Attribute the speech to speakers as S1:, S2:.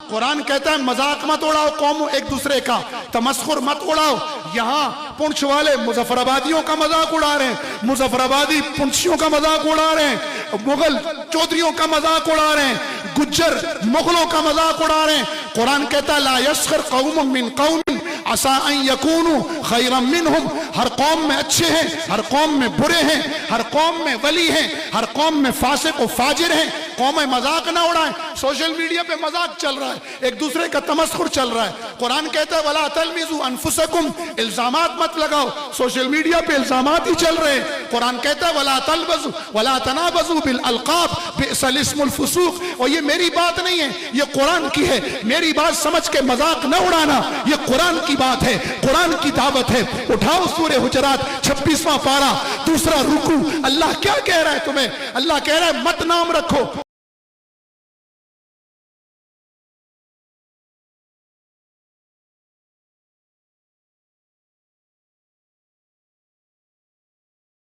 S1: قرآن کہتا ہے مذاق مت اڑاؤ قوم ایک دوسرے کا، تمسخر مت اڑاؤ۔ یہاں پنچھ والے مظفر آبادیوں کا مذاق اڑا رہے ہیں، مظفر آبادی پنچھیوں کا مذاق اڑا رہے ہیں، مغل چودھریوں کا مذاق اڑا رہے ہیں، گجر مغلوں کا مذاق اڑا رہے ہیں۔ قرآن کہتا ہے لا یسخر قوم من قوم عسى ان يكونوا خيرا منهم، ہر قوم میں اچھے ہیں، ہر قوم میں برے ہیں، ہر قوم میں ولی ہیں، ہر قوم میں فاسق و فاجر ہیں۔ قومیں مذاق نہ اڑائیں۔ سوشل میڈیا پہ مذاق چل رہا ہے، ایک دوسرے کا تمسخر چل رہا ہے۔ قرآن کہتا ہے وَلَا تَلْمِزُوا أَنفُسَكُمْ، الزامات مت لگاؤ۔ سوشل میڈیا پہ الزامات ہی چل رہے ہیں۔ قرآن کہتا ہے وَلَا تَلْبَسُوا وَلَا تَنَابَزُوا بِالْأَلْقَابِ بِئْسَ الْاسْمُ الْفُسُوقُ۔ اور یہ میری بات نہیں ہے، یہ قرآن کی ہے۔ میری بات سمجھ کے مذاق نہ اڑانا، یہ قرآن کی بات ہے، قرآن کی دعوت ہے۔ اٹھاؤ سورہ حجرات 26واں پارہ دوسرا رکوع۔ اللہ کیا کہہ رہا ہے تمہیں؟ اللہ کہہ رہا ہے مت نام رکھو۔